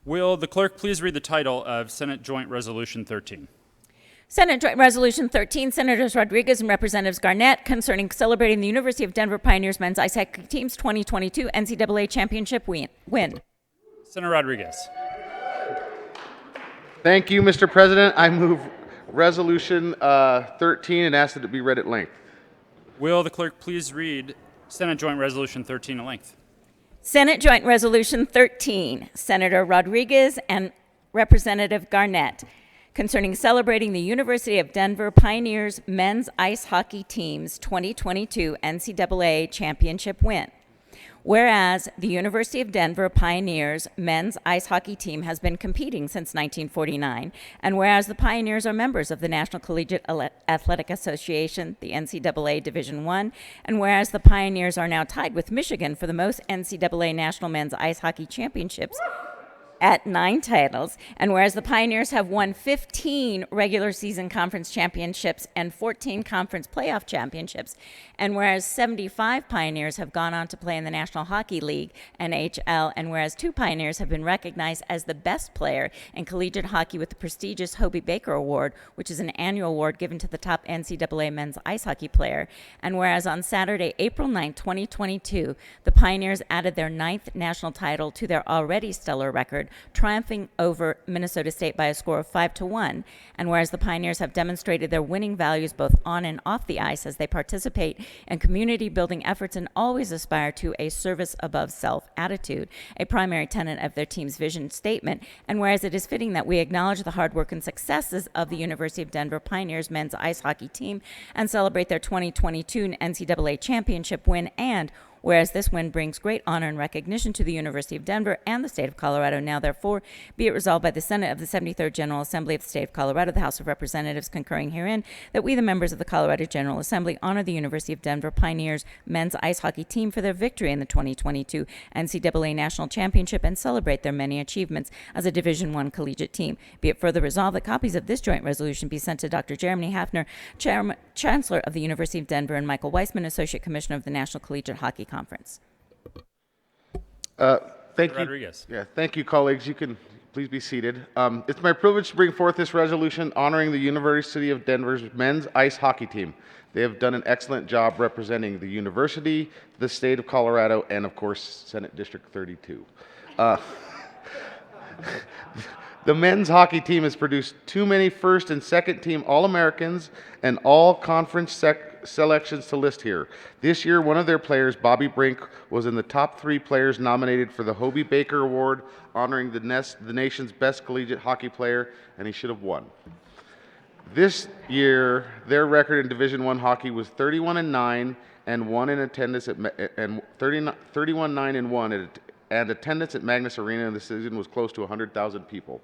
Will the clerk please read the title of Senate Joint Resolution 13? Senate Joint Resolution 13, Senators Rodriguez and Representatives Garnett, concerning celebrating the University of Denver Pioneers men's ice hockey team's 2022 NCAA championship win. Senator Rodriguez. Thank you, Mr. President. I move Resolution 13 and ask that it be read at length. Will the clerk please read Senate Joint Resolution 13 at length? Senate Joint Resolution 13, Senator Rodriguez and Representative Garnett, concerning celebrating the University of Denver Pioneers men's ice hockey team's 2022 NCAA championship win. Whereas the University of Denver Pioneers men's ice hockey team has been competing since 1949, and whereas the Pioneers are members of the National Collegiate Athletic Association, the NCAA Division I, and whereas the Pioneers are now tied with Michigan for the most NCAA National Men's Ice Hockey Championships at 9 titles, and whereas the Pioneers have won 15 regular season conference championships and 14 conference playoff championships, and whereas 75 Pioneers have gone on to play in the National Hockey League, NHL, and whereas 2 Pioneers have been recognized as the best player in collegiate hockey with the prestigious Hobey Baker Award, which is an annual award given to the top NCAA men's ice hockey player, and whereas on Saturday, April 9, 2022, the Pioneers added their 9th national title to their already stellar record, triumphing over Minnesota State by a score of 5-1, and whereas the Pioneers have demonstrated their winning values both on and off the ice as they participate in community building efforts and always aspire to a service above self attitude, a primary tenet of their team's vision statement, and whereas it is fitting that we acknowledge the hard work and successes of the University of Denver Pioneers men's ice hockey team and celebrate their 2022 NCAA championship win, and whereas this win brings great honor and recognition to the University of Denver and the state of Colorado, now therefore be it resolved by the Senate of the 73rd General Assembly of the state of Colorado, the House of Representatives concurring herein, that we, the members of the Colorado General Assembly, honor the University of Denver Pioneers men's ice hockey team for their victory in the 2022 NCAA National Championship and celebrate their many achievements as a Division I collegiate team. Be it further resolved that copies of this joint resolution be sent to Dr. Jeremy Hafner, Chancellor of the University of Denver, and Michael Weissman, Associate Commissioner of the National Collegiate Hockey Conference. Thank you. Rodriguez. Yeah, thank you, colleagues. You can please be seated. It's my privilege to bring forth this resolution honoring the University of Denver's men's ice hockey team. They have done an excellent job representing the university, the state of Colorado, and of course, Senate District 32. The men's hockey team has produced too many first and second team All-Americans and all conference selections to list here. This year, one of their players, Bobby Brink, was in the top 3 players nominated for the Hobey Baker Award, honoring the nation's best collegiate hockey player, and he should have won. This year, their record in Division I hockey was 31-9 and 1 in attendance at 31-9 and 1 and attendance at Magnus Arena in the season was close to 100,000 people.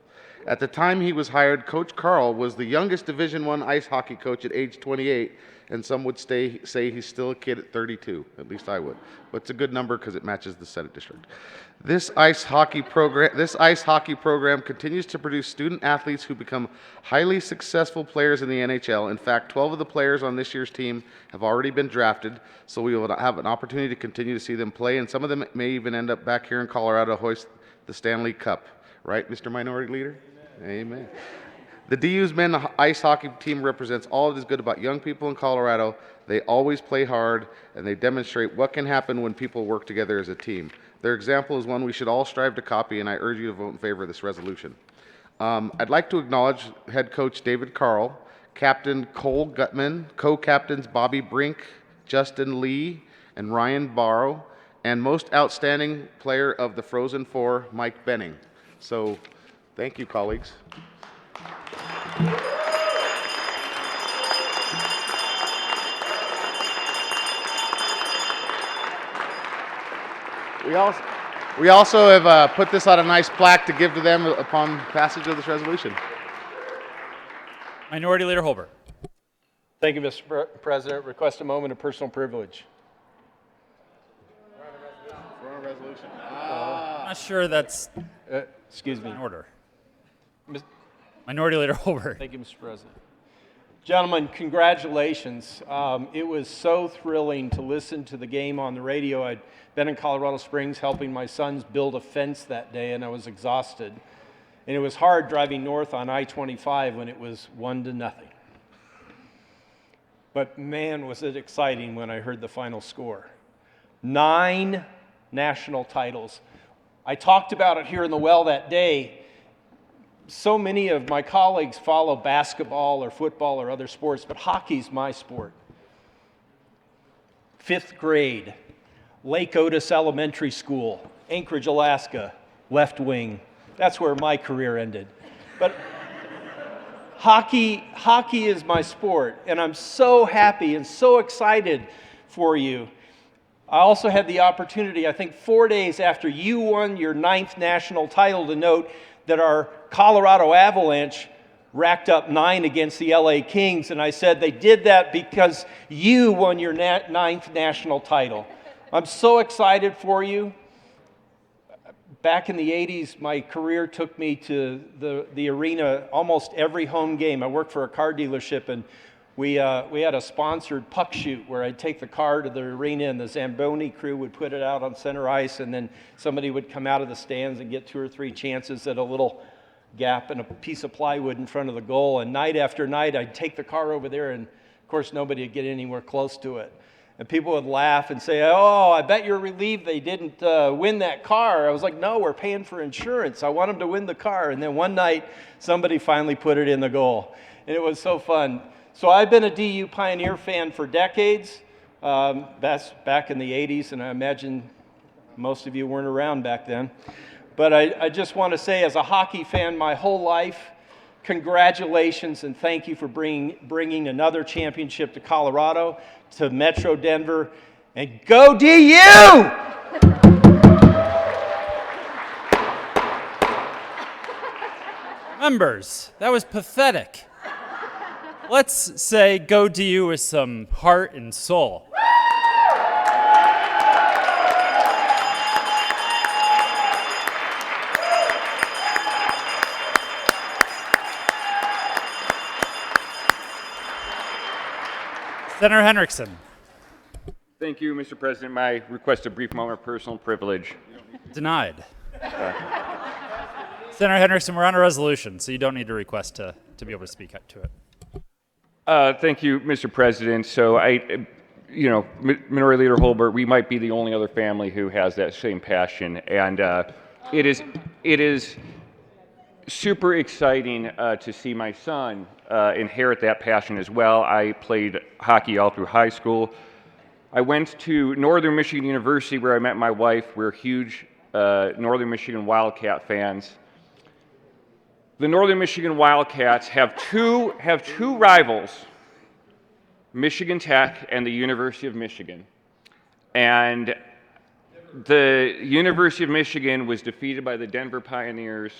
At the time he was hired, Coach Carl was the youngest Division I ice hockey coach at age 28, and some would say he's still a kid at 32. At least I would. But it's a good number because it matches the Senate District. This ice hockey program continues to produce student athletes who become highly successful players in the NHL. In fact, 12 of the players on this year's team have already been drafted, so we will have an opportunity to continue to see them play, and some of them may even end up back here in Colorado to hoist the Stanley Cup. Right, Mr. Minority Leader? Amen. The DU's men's ice hockey team represents all that is good about young people in Colorado. They always play hard, and they demonstrate what can happen when people work together as a team. Their example is one we should all strive to copy, and I urge you to vote in favor of this resolution. I'd like to acknowledge head coach David Carl, Captain Cole Gutman, co-captains Bobby Brink, Justin Lee, and Ryan Barrow, and most outstanding player of the Frozen Four, Mike Benning. So, thank you, colleagues. We also have put this on a nice plaque to give to them upon passage of this resolution. Minority Leader Holber. Thank you, Mr. President. Request a moment of personal privilege. We're on a resolution. I'm not sure that's Excuse me. in order. Mis- Minority Leader Holber. Thank you, Mr. President. Gentlemen, congratulations. It was so thrilling to listen to the game on the radio. I'd been in Colorado Springs helping my sons build a fence that day, and I was exhausted. And it was hard driving north on I-25 when it was 1-0. But man, was it exciting when I heard the final score. 9 national titles. I talked about it here in the well that day. So many of my colleagues follow basketball or football or other sports, but hockey's my sport. 5th grade, Lake Otis Elementary School, Anchorage, Alaska, left wing. That's where my career ended. But hockey is my sport, and I'm so happy and so excited for you. I also had the opportunity, I think 4 days after you won your 9th national title, to note that our Colorado Avalanche racked up 9 against the LA Kings, and I said they did that because you won your 9th national title. I'm so excited for you. Back in the 80s, my career took me to the arena almost every home game. I worked for a car dealership, and we had a sponsored puck shoot where I'd take the car to the arena, and the Zamboni crew would put it out on center ice, and then somebody would come out of the stands and get 2 or 3 chances at a little gap and a piece of plywood in front of the goal. And night after night, I'd take the car over there, and of course, nobody would get anywhere close to it. And people would laugh and say, "Oh, I bet you're relieved they didn't win that car." I was like, "No, we're paying for insurance. I want them to win the car." And then one night, somebody finally put it in the goal. And it was so fun. So I've been a DU Pioneer fan for decades. That's back in the 80s, and I imagine most of you weren't around back then. But I just want to say, as a hockey fan my whole life, congratulations and thank you for bringing another championship to Colorado, to Metro Denver, and go DU! Members, that was pathetic. Let's say go DU with some heart and soul. Senator Henriksen. Thank you, Mr. President. My request a brief moment of personal privilege. Denied. Senator Henriksen, we're on a resolution, so you don't need a request to be able to speak to it. Thank you, Mr. President. So Minority Leader Holbert, we might be the only other family who has that same passion, and it is super exciting to see my son inherit that passion as well. I played hockey all through high school. I went to Northern Michigan University where I met my wife. We're huge Northern Michigan Wildcat fans. The Northern Michigan Wildcats have two rivals, Michigan Tech and the University of Michigan. And the University of Michigan was defeated by the Denver Pioneers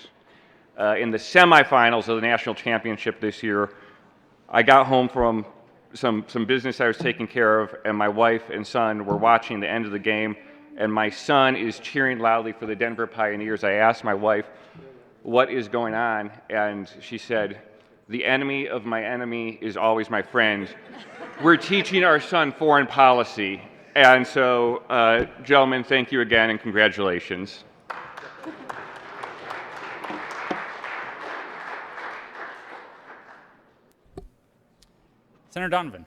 in the semifinals of the national championship this year. I got home from some business I was taking care of, and my wife and son were watching the end of the game, and my son is cheering loudly for the Denver Pioneers. I asked my wife, "What is going on?" And she said, "The enemy of my enemy is always my friend." We're teaching our son foreign policy. And so, gentlemen, thank you again and congratulations. Senator Donovan.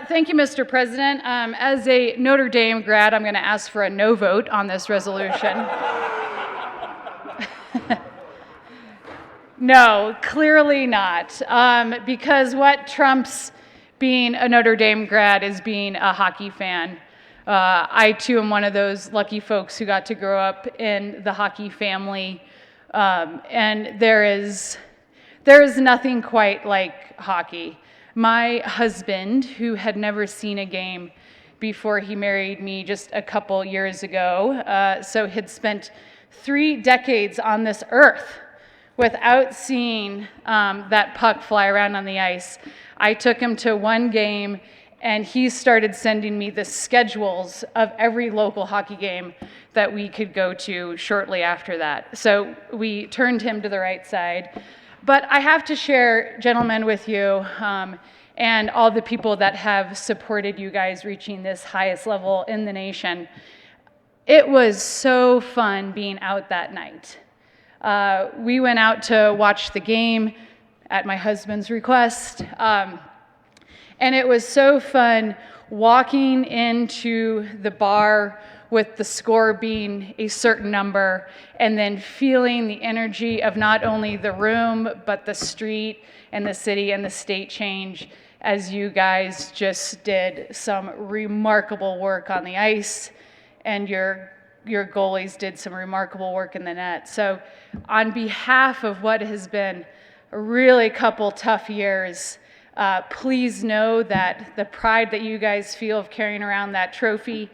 Thank you, Mr. President. As a Notre Dame grad, I'm going to ask for a no vote on this resolution. No, clearly not. Because what trumps being a Notre Dame grad is being a hockey fan. I, too, am one of those lucky folks who got to grow up in the hockey family. And there is nothing quite like hockey. My husband, who had never seen a game before he married me just a couple years ago, so had spent 3 decades on this earth without seeing that puck fly around on the ice. I took him to one game, and he started sending me the schedules of every local hockey game that we could go to shortly after that. So we turned him to the right side. But I have to share, gentlemen, with you, and all the people that have supported you guys reaching this highest level in the nation. It was so fun being out that night. We went out to watch the game at my husband's request, and it was so fun walking into the bar with the score being a certain number, and then feeling the energy of not only the room, but the street and the city and the state change as you guys just did some remarkable work on the ice, and your goalies did some remarkable work in the net. So on behalf of what has been a really couple tough years, please know that the pride that you guys feel of carrying around that trophy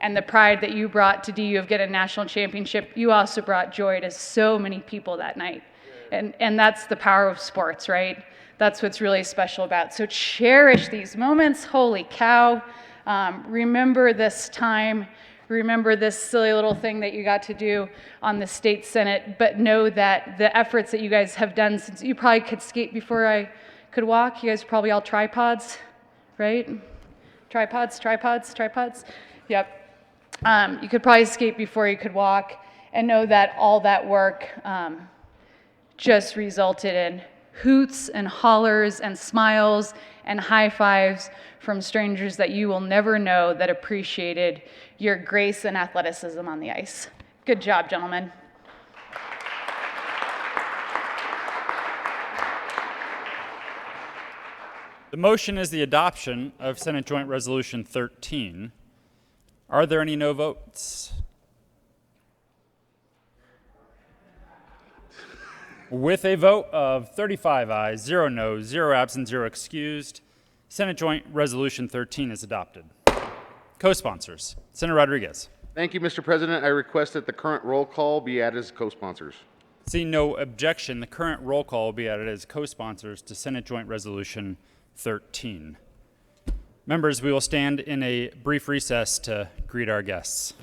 and the pride that you brought to DU of getting a national championship, you also brought joy to so many people that night. And that's the power of sports, right? That's what's really special about. So cherish these moments. Holy cow. Remember this time. Remember this silly little thing that you got to do on the state senate, but know that the efforts that you guys have done since you probably could skate before I could walk. You guys are probably all tripods, right? Tripods. Yep. You could probably skate before you could walk, and know that all that work just resulted in hoots and hollers and smiles and high fives from strangers that you will never know that appreciated your grace and athleticism on the ice. Good job, gentlemen. The motion is the adoption of Senate Joint Resolution 13. Are there any no votes? With a vote of 35 ayes, 0 noes, 0 absent, 0 excused, Senate Joint Resolution 13 is adopted. Co-sponsors, Senator Rodriguez. Thank you, Mr. President. I request that the current roll call be added as co-sponsors. Seeing no objection, the current roll call will be added as co-sponsors to Senate Joint Resolution 13. Members, we will stand in a brief recess to greet our guests.